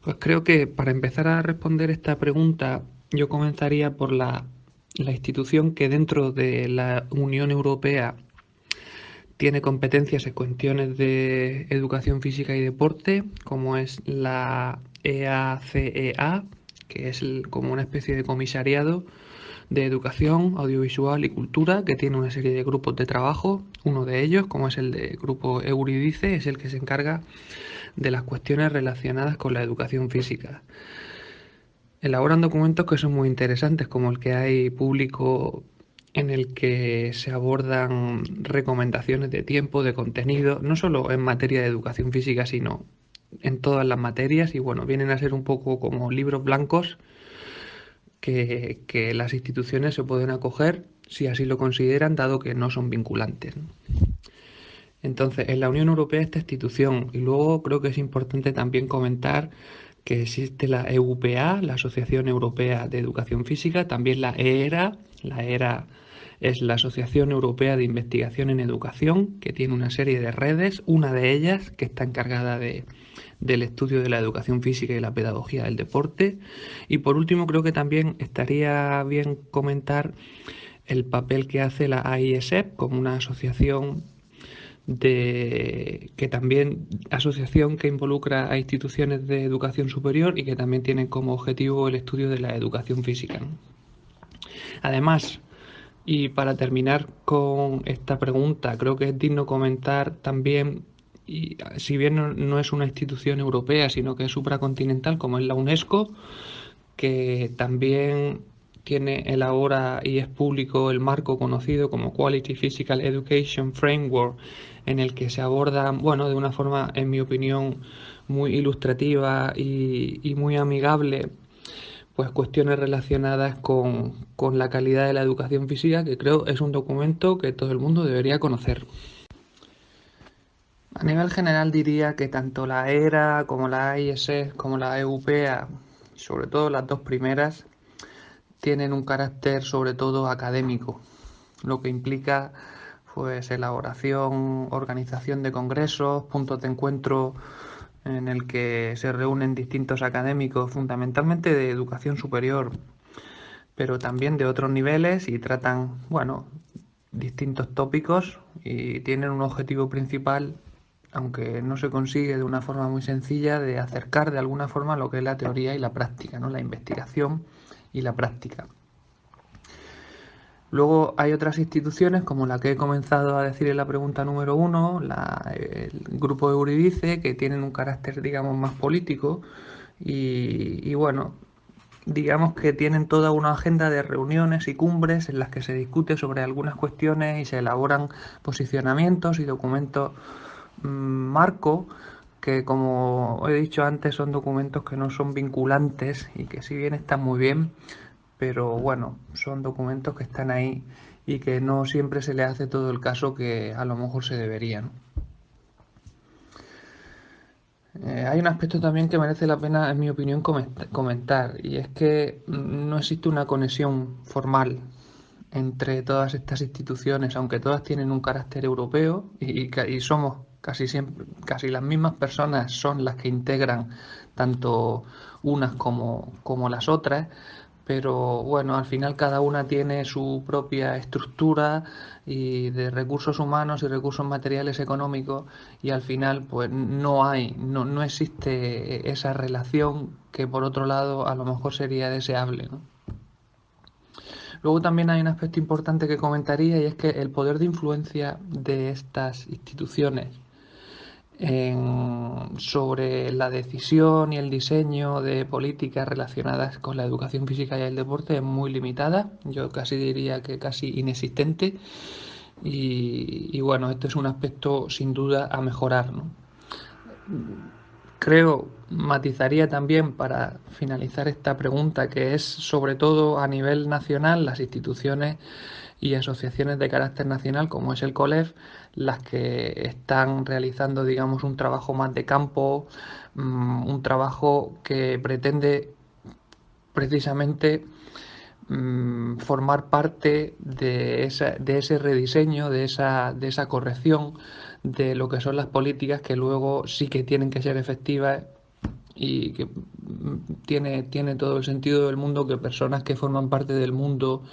Pues creo que para empezar a responder esta pregunta, yo comenzaría por la institución que dentro de la Unión Europea tiene competencias en cuestiones de educación física y deporte, como es la EACEA, que es como una especie de comisariado de educación, audiovisual y cultura, que tiene una serie de grupos de trabajo. Uno de ellos, como es el de grupo Euridice, es el que se encarga de las cuestiones relacionadas con la educación física. Elaboran documentos que son muy interesantes, como el que hay público en el que se abordan recomendaciones de tiempo, de contenido, no solo en materia de educación física, sino en todas las materias y bueno, vienen a ser un poco como libros blancos que las instituciones se pueden acoger si así lo consideran, dado que no son vinculantes. Entonces, en la Unión Europea esta institución, y luego creo que es importante también comentar que existe la EUPA, la Asociación Europea de Educación Física, también la ERA es la Asociación Europea de Investigación en Educación, que tiene una serie de redes, una de ellas que está encargada del estudio de la educación física y la pedagogía del deporte. Y por último, creo que también estaría bien comentar el papel que hace la AIESEP como una asociación que también asociación que involucra a instituciones de educación superior y que también tienen como objetivo el estudio de la educación física. Además, y para terminar con esta pregunta, creo que es digno comentar también, y si bien no es una institución europea, sino que es supracontinental, como es la UNESCO, que también elabora y es público el marco conocido como Quality Physical Education Framework, en el que se aborda, bueno, de una forma, en mi opinión, muy ilustrativa y muy amigable, pues cuestiones relacionadas con la calidad de la educación física, que creo es un documento que todo el mundo debería conocer. A nivel general diría que tanto la ERA como la AIS como la EUPEA, sobre todo las dos primeras, tienen un carácter sobre todo académico, lo que implica pues elaboración, organización de congresos, puntos de encuentro en el que se reúnen distintos académicos, fundamentalmente de educación superior, pero también de otros niveles y tratan, bueno, distintos tópicos y tienen un objetivo principal, aunque no se consigue de una forma muy sencilla, de acercar de alguna forma lo que es la teoría y la práctica, ¿no? La investigación y la práctica. Luego hay otras instituciones, como la que he comenzado a decir en la pregunta número uno, el grupo Euridice, que tienen un carácter, digamos, más político y bueno, digamos que tienen toda una agenda de reuniones y cumbres en las que se discute sobre algunas cuestiones y se elaboran posicionamientos y documentos marco que, como he dicho antes, son documentos que no son vinculantes y que si bien están muy bien, pero bueno, son documentos que están ahí y que no siempre se le hace todo el caso que a lo mejor se debería, ¿no? Hay un aspecto también que merece la pena, en mi opinión, comentar, y es que no existe una conexión formal entre todas estas instituciones, aunque todas tienen un carácter europeo y somos casi siempre, casi las mismas personas son las que integran tanto unas como las otras, pero bueno, al final cada una tiene su propia estructura y de recursos humanos y recursos materiales económicos y al final pues no existe esa relación que por otro lado a lo mejor sería deseable, ¿no? Luego también hay un aspecto importante que comentaría y es que el poder de influencia de estas instituciones sobre la decisión y el diseño de políticas relacionadas con la educación física y el deporte es muy limitada, yo casi diría que casi inexistente y bueno, esto es un aspecto sin duda a mejorar, ¿no? Creo, matizaría también para finalizar esta pregunta, que es sobre todo a nivel nacional, las instituciones y asociaciones de carácter nacional, como es el COLEF, las que están realizando, digamos, un trabajo más de campo, un trabajo que pretende precisamente formar parte de ese rediseño, de esa corrección de lo que son las políticas que luego sí que tienen que ser efectivas y que tiene todo el sentido del mundo que personas que forman parte del mundo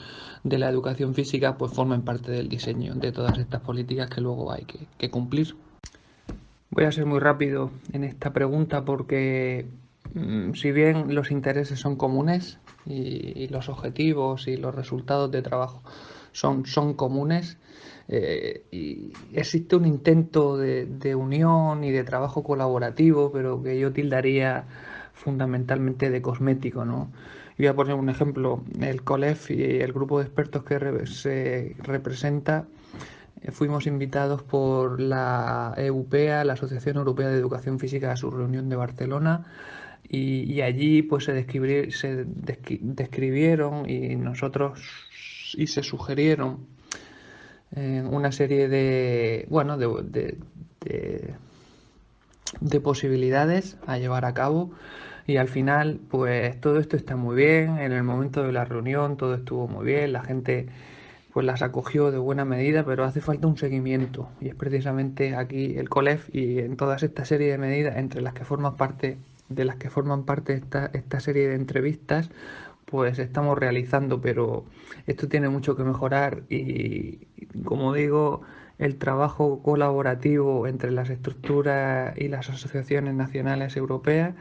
de la educación física pues formen parte del diseño de todas estas políticas que luego hay que cumplir. Voy a ser muy rápido en esta pregunta porque si bien los intereses son comunes y los objetivos y los resultados de trabajo son comunes, y existe un intento de unión y de trabajo colaborativo, pero que yo tildaría fundamentalmente de cosmético, ¿no? Y voy a poner un ejemplo. El COLEF y el grupo de expertos que se representa fuimos invitados por la EUPEA, la Asociación Europea de Educación Física, a su reunión de Barcelona, y allí pues se describieron y nosotros y se sugirieron una serie de, bueno, de, de posibilidades a llevar a cabo, y al final pues todo esto está muy bien. En el momento de la reunión todo estuvo muy bien, la gente pues las acogió de buena medida, pero hace falta un seguimiento, y es precisamente aquí el COLEF y en todas esta serie de medidas entre las que forman parte esta serie de entrevistas, pues estamos realizando, pero esto tiene mucho que mejorar y, como digo, el trabajo colaborativo entre las estructuras y las asociaciones nacionales europeas,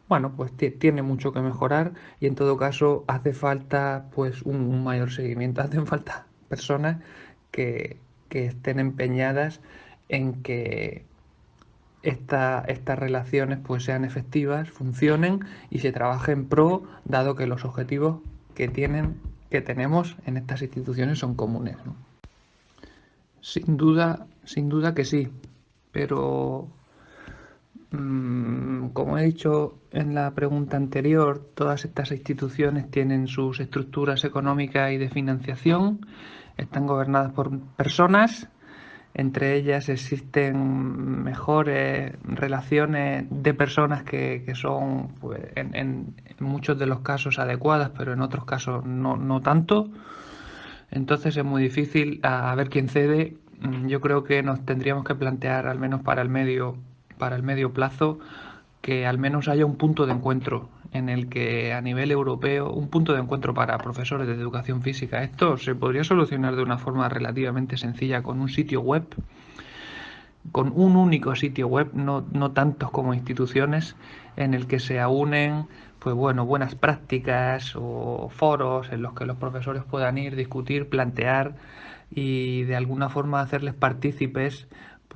bueno, pues tiene mucho que mejorar, y en todo caso hace falta pues un mayor seguimiento, hacen falta personas que, que estén empeñadas en que estas relaciones pues sean efectivas, funcionen y se trabaje en pro, dado que los objetivos que tenemos en estas instituciones son comunes, ¿no? Sin duda que sí, pero como he dicho en la pregunta anterior, todas estas instituciones tienen sus estructuras económicas y de financiación, están gobernadas por personas. Entre ellas existen mejores relaciones de personas que son, pues, en muchos de los casos adecuadas, pero en otros casos no tanto. Entonces es muy difícil a ver quién cede. Yo creo que nos tendríamos que plantear, al menos para el medio plazo, que al menos haya un punto de encuentro en el que a nivel europeo, un punto de encuentro para profesores de educación física. Esto se podría solucionar de una forma relativamente sencilla con un sitio web, con un único sitio web, no tantos como instituciones, en el que se aúnen pues bueno, buenas prácticas o foros en los que los profesores puedan ir, discutir, plantear y de alguna forma hacerles partícipes,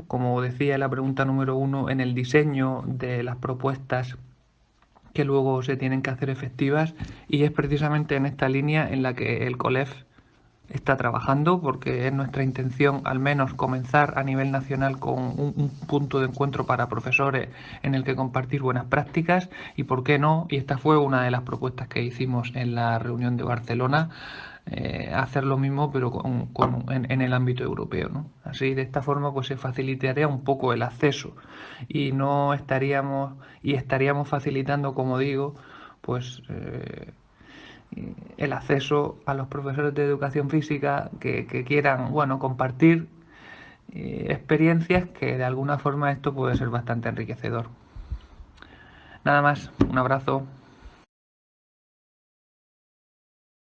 como decía en la pregunta número uno, en el diseño de las propuestas que luego se tienen que hacer efectivas, y es precisamente en esta línea en la que el COLEF está trabajando, porque es nuestra intención al menos comenzar a nivel nacional con un punto de encuentro para profesores en el que compartir buenas prácticas, y por qué no, y esta fue una de las propuestas que hicimos en la reunión de Barcelona, hacer lo mismo pero en el ámbito europeo, ¿no? Así, de esta forma pues se facilitaría un poco el acceso y no estaríamos y estaríamos facilitando, como digo, pues el acceso a los profesores de educación física que quieran, bueno, compartir experiencias, que de alguna forma esto puede ser bastante enriquecedor. Nada más, un abrazo.